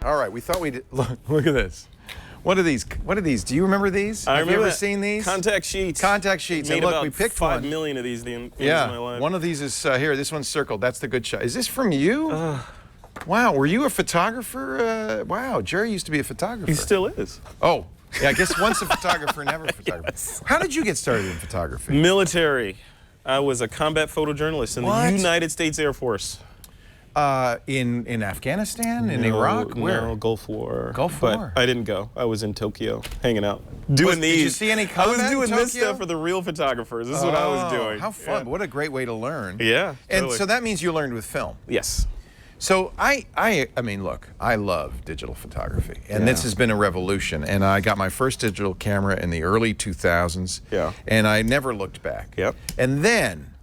All right, we thought we'd look at this. What are these? What are these? Do you remember these? Have you ever seen these? Contact sheets. Contact sheets. Made and look, about we picked 5 one. million of these in my life. One of these is here. This one's circled. That's the good shot. Is this from you? Wow, were you a photographer? Wow, Jerry used to be a photographer. He still is. Oh, yeah, I guess once a photographer, never a photographer. Yes. How did you get started in photography? Military. I was a combat photojournalist in the United States Air Force. In Afghanistan, in Iraq, where? No, Gulf War. Gulf War. But I didn't go. I was in Tokyo, hanging out, doing these. Did you see any combat I was doing in this Tokyo? stuff for the real photographers. This is what I was doing. How fun! Yeah. What a great way to learn. Yeah. And Totally. so that means you learned with film. Yes. So I mean, look, I love digital photography, and this has been a revolution. And I got my first digital camera in the early 2000s. Yeah. And I never looked back. Yep. And then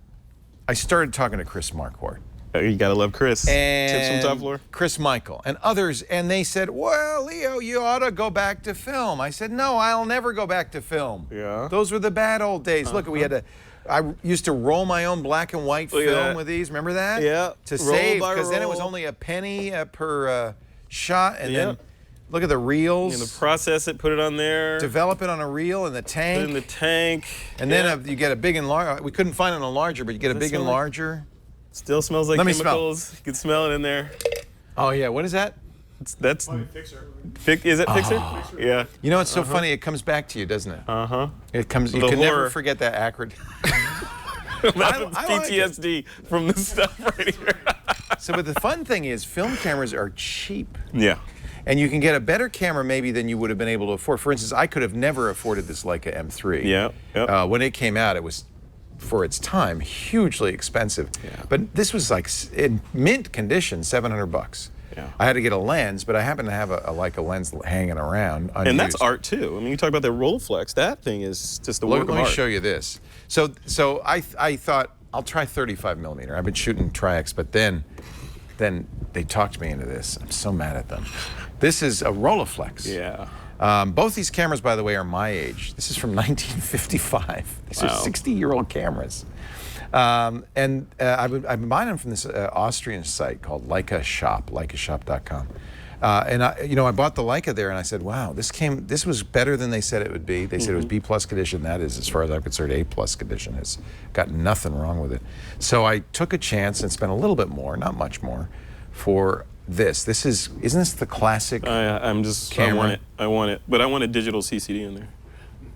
I started talking to Chris Marquardt. You gotta love Chris. And Tips from Top Floor. Chris Michael and others, and they said, well, Leo, you ought to go back to film. I said, no, I'll never go back to film. Yeah. Those were the bad old days. Look, we had to, I used to roll my own black and white film with these. Remember that? Yeah. To Roll save, by because then it was roll. only a penny per shot, and then look at the reels. You know, process it, put it on there. Develop it on a reel in the tank. Put it in the tank. And then you get a big and large. We couldn't find an enlarger, but you get a big and larger. Still smells like Let me chemicals. You can smell it in there. Oh yeah, what is that? That's Fixer. Is it Fixer? Yeah. You know, it's so funny. It comes back to you, doesn't it? It comes. You The can never horror. forget that acrid. That's I like it. PTSD from this stuff right here. So, but the fun thing is, film cameras are cheap, Yeah. and you can get a better camera maybe than you would have been able to afford. For instance, I could have never afforded this Leica M3. Yeah. Yep. When it came out, it was, for its time, hugely expensive. Yeah. But this was like in mint condition, $700. Yeah. I had to get a lens, but I happen to have a Leica lens hanging around. Unused. And that's art too. I mean, you talk about the Rolleiflex. That thing is just the work of Let me art. show you this. So I thought I'll try 35 millimeter. I've been shooting Tri-X, but then they talked me into this. I'm so mad at them. This is a Rolleiflex. Yeah. Both these cameras, by the way, are my age. This is from 1955. These are 60-year-old cameras. I've been buying them from this Austrian site called Leica Shop, leicashop.com. And I bought the Leica there, and I said, wow, this was better than they said it would be. They said it was B+ condition. That is, as far as I'm concerned, A+ condition. It's got nothing wrong with it. So I took a chance and spent a little bit more, not much more, for this. Isn't this the classic camera? I want it. But I want a digital CCD in there.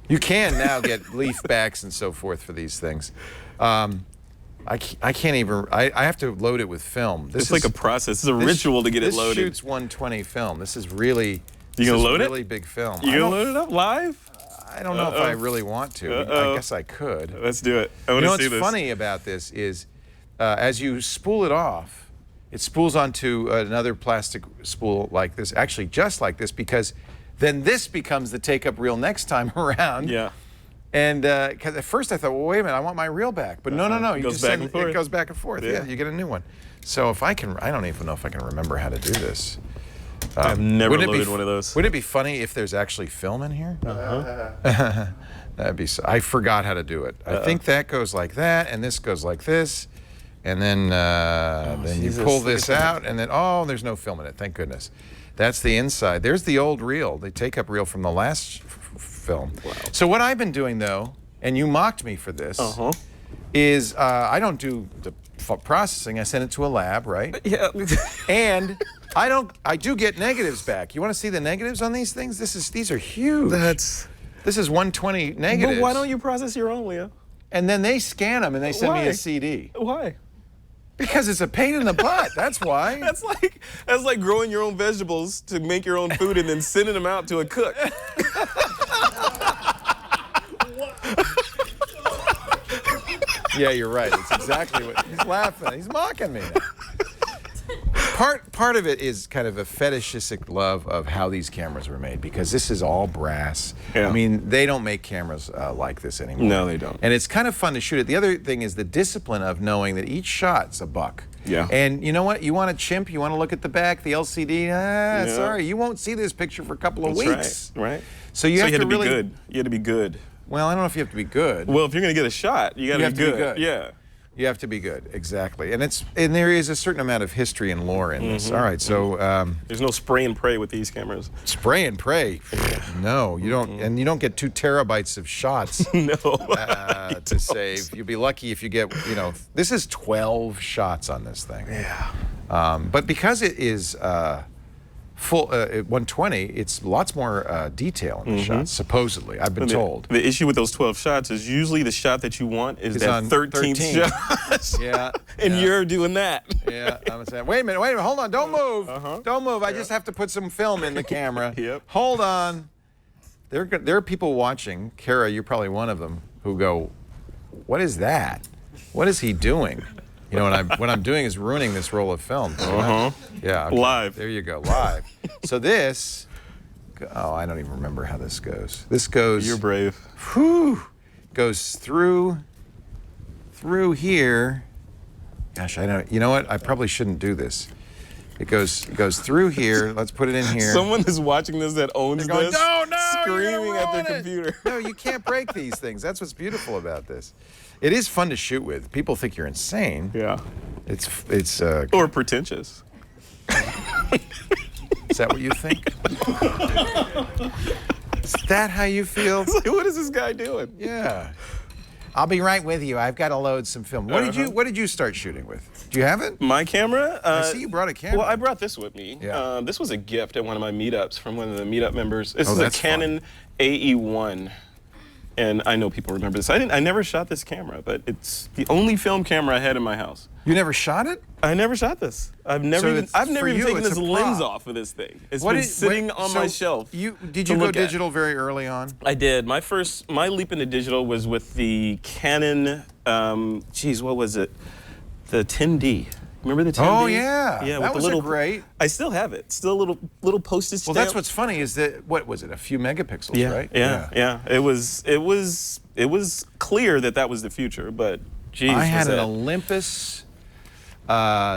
You can now get leaf backs and so forth for these things. I can't even, I have to load it with film. It's like a process. It's a ritual to get it loaded. This shoots 120 film. This is really, You gonna load it? really big film. You gonna load it up live? I don't know if I really want to. I guess I could. Let's do it. I You want know to see what's this. funny about this is, as you spool it off, it spools onto another plastic spool like this, actually just like this, because then this becomes the take-up reel next time around. Yeah. And because at first I thought, well, wait a minute, I want my reel back. But no, It goes back and forth. It goes back and forth. Yeah, you get a new one. So if I can, I don't even know if I can remember how to do this. I've never wouldn't it be loaded one of those. Would it be funny if there's actually film in here? That'd be. I forgot how to do it. I think that goes like that, and this goes like this, and then you pull this out, and then there's no film in it. Thank goodness. That's the inside. There's the old reel, the take-up reel from the last film. Wow. So what I've been doing though, and you mocked me for this, is I don't do the processing. I send it to a lab, right? Yeah. And I do get negatives back. You want to see the negatives on these things? These are huge. This is 120 negatives. But why don't you process your own, Leo? And then they scan them and they send me a CD. Why? Because it's a pain in the butt. That's why. That's like growing your own vegetables to make your own food and then sending them out to a cook. Yeah, you're right. It's exactly what he's laughing. He's mocking me. Part of it is kind of a fetishistic love of how these cameras were made, because this is all brass. Yeah. I mean, they don't make cameras like this anymore. No, they don't. And it's kind of fun to shoot it. The other thing is the discipline of knowing that each shot's a buck. Yeah. And you know what? You want a chimp, you want to look at the back, the LCD, sorry, you won't see this picture for a couple of weeks. Right. So you have to be really good. You had to be good. Well, I don't know if you have to be good. Well, if you're gonna get a shot, you gotta have be to be good. good. Yeah. You have to be good, exactly. And there is a certain amount of history and lore in this. All right, so there's no spray and pray with these cameras. Spray and pray. No, you don't, and you don't get 2 terabytes of shots to save. You'll be lucky if you get, this is 12 shots on this thing. Yeah. But because it is full 120, it's lots more detail in the shots, supposedly. I've been told. The issue with those 12 shots is usually the shot that you want is that on 13th shot. Yeah. And you're doing that. Yeah. I'm saying, wait a minute, hold on, don't move. Don't move. I just have to put some film in the camera. Yep. Hold on. There are people watching, Kara, you're probably one of them, who go, what is that? What is he doing? What I'm doing is ruining this roll of film. Yeah. Okay. Live. There you go, live. So this, I don't even remember how this goes. This goes. You're brave. Whew, goes through here. Gosh, I don't. You know what? I probably shouldn't do this. It goes through here. Let's put it in here. Someone is watching this that owns Going, this, no, screaming at their computer. No, you can't break these things. That's what's beautiful about this. It is fun to shoot with. People think you're insane. Yeah. It's or pretentious. Is that what you think? Is that how you feel? It's like, what is this guy doing? Yeah. I'll be right with you. I've got to load some film. What did you start shooting with? Do you have it? My camera? I see you brought a camera. Well, I brought this with me. Yeah. This was a gift at one of my meetups from one of the meetup members. This is a that's Canon AE1. And I know people remember this. I never shot this camera, but it's the only film camera I had in my house. You never shot it? I never shot this. I've never even taken this lens off of this thing. It's been sitting on my shelf. Did you go digital very early on? I did. My leap into digital was with the Canon, what was it? The 10D. Remember the 10D? Oh yeah. Yeah, that was great. I still have it. Still a little postage stamp. Well, that's what's funny is that what was it? A few megapixels, right? Yeah. It was clear that was the future, but geez. I had an Olympus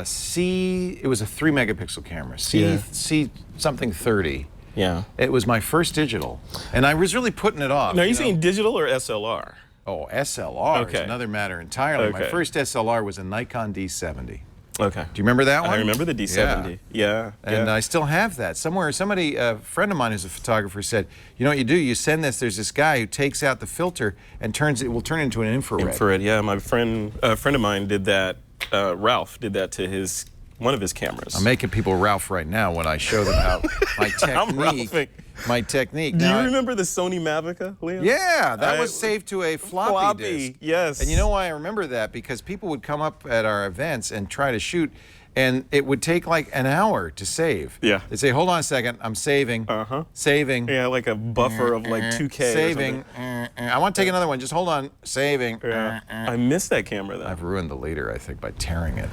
C. It was a 3 megapixel camera. C something 30. Yeah. It was my first digital, and I was really putting it off. Now, are you saying digital or SLR? Oh, SLR is another matter entirely. Okay. My first SLR was a Nikon D70. Okay. Do you remember that one? I remember the D70. Yeah. And I still have that. Somewhere, a friend of mine who's a photographer said, you know what you do? You send this, there's this guy who takes out the filter and will turn it into an infrared. Infrared, yeah. My friend, a friend of mine did that. Ralph did that to one of his cameras. I'm making people Ralph right now when I show them how my technique. Do you remember the Sony Mavica, Leo? Yeah, that was saved to a floppy disk. Yes. And you know why I remember that? Because people would come up at our events and try to shoot, and it would take like an hour to save. Yeah. They'd say, hold on a second, I'm saving. Saving. Yeah, like a buffer of like 2K. Saving. I want to take another one. Just hold on. Saving. Yeah. I missed that camera though. I've ruined the leader, I think, by tearing it.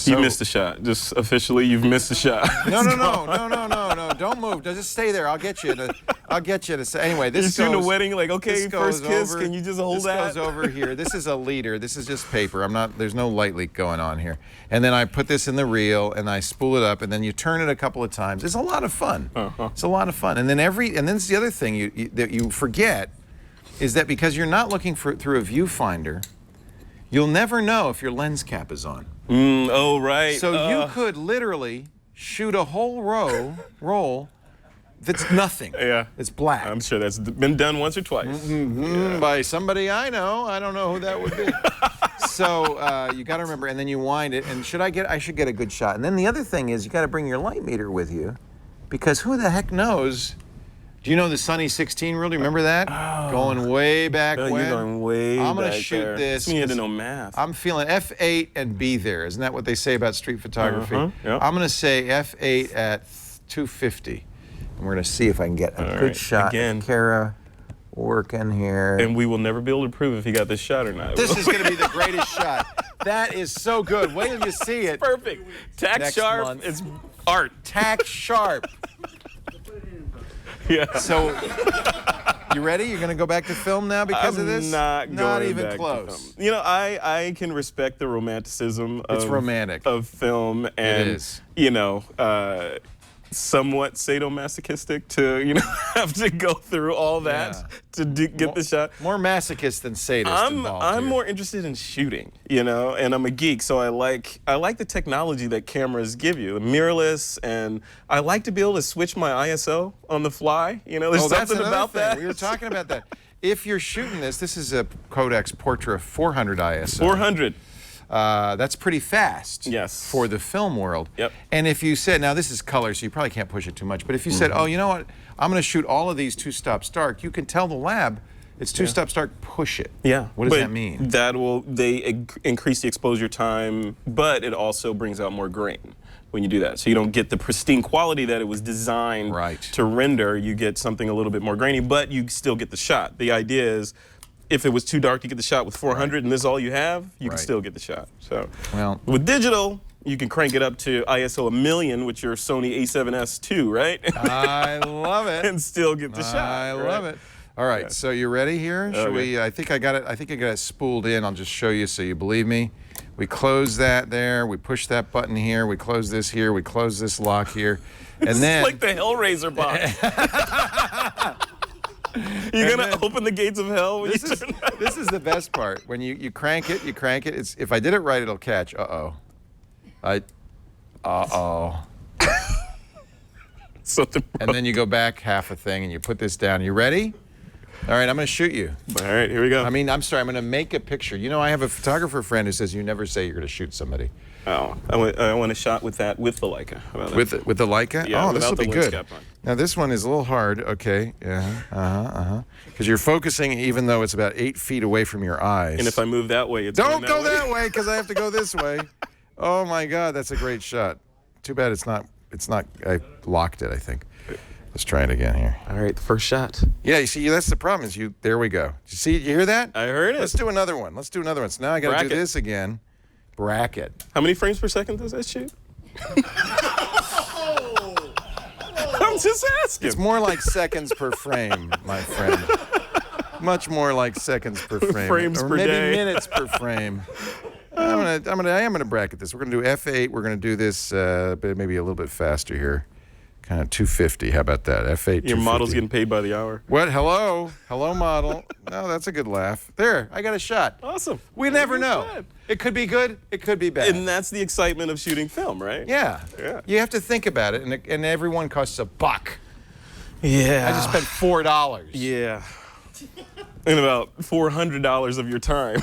You missed the shot. Just officially, you've missed the shot. No. Don't move. Just stay there. I'll get you to say. Anyway, this goes. You're shooting a wedding, like, okay, first kiss. Can you just hold that? This goes over here. This is a leader. This is just paper. there's no light leak going on here. And then I put this in the reel and I spool it up and then you turn it a couple of times. It's a lot of fun. It's a lot of fun. And then it's the other thing that you forget is that because you're not looking through a viewfinder, you'll never know if your lens cap is on. Oh, right. So you could literally shoot a whole roll that's nothing. Yeah. It's black. I'm sure that's been done once or twice. By somebody I know. I don't know who that would be. So you got to remember, and then you wind it, and I should get a good shot. And then the other thing is you got to bring your light meter with you, because who the heck knows? Do you know the Sunny 16 rule? Do you remember that? Oh. Going way back when. You're going way back. I'm going to shoot this. You had to know math. I'm feeling F8 and be there. Isn't that what they say about street photography? Yep. I'm going to say F8 at 250. And we're going to see if I can get a good shot of Kara working here. And we will never be able to prove if he got this shot or not. This is going to be the greatest shot. That is so good. Wait till you see it. Perfect. Tack sharp. Month. It's art. Tack sharp. Yeah. So, you ready? You're going to go back to film now because of this? Not even back close. You know, I can respect the romanticism it's romantic. of film, and it is. You know, somewhat sadomasochistic to, you know, have to go through all that to get the shot. More masochist than sadist involved I'm here. more interested in shooting, you know, and I'm a geek, so I like the technology that cameras give you, mirrorless, and I like to be able to switch my ISO on the fly. You know, there's something about that. We were talking about that. If you're shooting this is a Kodak's Portra 400 ISO. 400. That's pretty fast for the film world. Yep. And if you said, now this is color, so you probably can't push it too much, but if you said, oh, you know what, I'm going to shoot all of these 2-stop stark, you can tell the lab it's 2-stop stark, push it. Yeah. What does that mean? They increase the exposure time, but it also brings out more grain when you do that. So you don't get the pristine quality that it was designed to render. You get something a little bit more grainy, but you still get the shot. The idea is, if it was too dark to get the shot with 400 and this is all you have, you can still get the shot. So with digital, you can crank it up to ISO 1,000,000 with your Sony A7S II, right? I love it. And still get the shot. I love it. All right, so you ready here? Should we? I think I got it. I think I got it spooled in. I'll just show you so you believe me. We close that there. We push that button here. We close this here. We close this lock here, and then it's like the Hellraiser box. You're gonna open the gates of hell when this is the best part. When you crank it, It's, if I did it right, it'll catch. And then you go back half a thing and you put this down. You ready? All right, I'm going to shoot you. All right, here we go. I mean, I'm sorry, I'm going to make a picture. You know, I have a photographer friend who says you never say you're going to shoot somebody. Oh, I want a shot with that, with the Leica. How about that? With the Leica? Yeah, oh, this will be good. On. Now, this one is a little hard. Okay, because you're focusing even though it's about 8 feet away from your eyes. And if I move that way, it's Don't go that way, because I have to go this way. Oh, my God, that's a great shot. Too bad it's not, I locked it, I think. Let's try it again here. All right, the first shot. Yeah, you see, that's the problem is there we go. You hear that? I heard it. Let's do another one. So now I got to do this again. Bracket. How many frames per second does that shoot? I'm just asking. It's more like seconds per frame, my friend. Much more like seconds per frame. Frames or per maybe day. Minutes per frame. I am gonna bracket this. We're gonna do F8. We're gonna do this maybe a little bit faster here. Kind of 250. How about that? F8. Your model's getting paid by the hour. What? Hello, model. No, that's a good laugh. There, I got a shot. Awesome. We never know. It could be good. It could be bad. And that's the excitement of shooting film, right? Yeah. You have to think about it, and every one costs $1. Yeah. I just spent $4. Yeah. And about $400 of your time.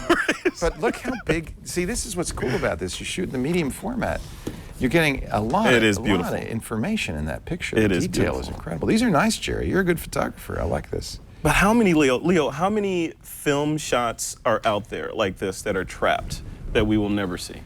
But look how big. See, this is what's cool about this. You shoot in the medium format. You're getting a lot of information in that picture. The detail is incredible. These are nice, Jerry. You're a good photographer. I like this. But how many, Leo, how many film shots are out there like this that are trapped that we will never see?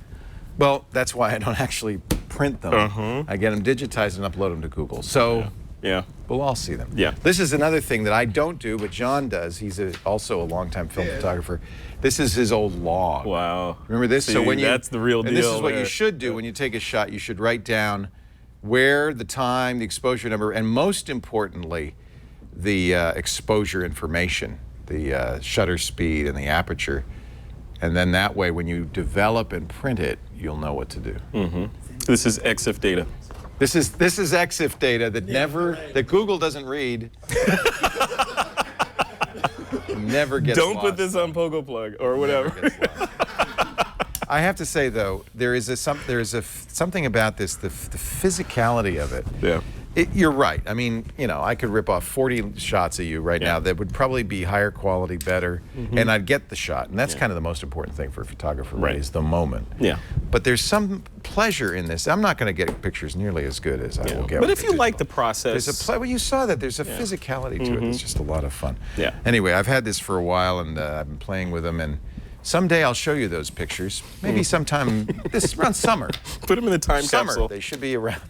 Well, that's why I don't actually print them. I get them digitized and upload them to Google. So we'll all see them. Yeah. This is another thing that I don't do, but John does. He's also a longtime film photographer. This is his old log. Wow. Remember this? See, so when that's the real deal. And this is what you should do when you take a shot. You should write down where, the time, the exposure number, and most importantly, the exposure information, the shutter speed and the aperture. And then that way, when you develop and print it, you'll know what to do. This is EXIF data. This is EXIF data that Google doesn't read. Never gets Don't lost. put this on Pogo Plug or whatever. I have to say though, there is something about this, the physicality of it. Yeah. You're right. I mean, you know, I could rip off 40 shots of you right now that would probably be higher quality, better, and I'd get the shot. And that's kind of the most important thing for a photographer, right? Is the moment. Yeah. But there's some pleasure in this. I'm not going to get pictures nearly as good as I will get. But with if you like the process, there's well, you saw that. There's a physicality to it. It's just a lot of fun. Yeah. Anyway, I've had this for a while, and I've been playing with them, and someday I'll show you those pictures. Maybe sometime around summer. Put them in the time capsule. They should be around.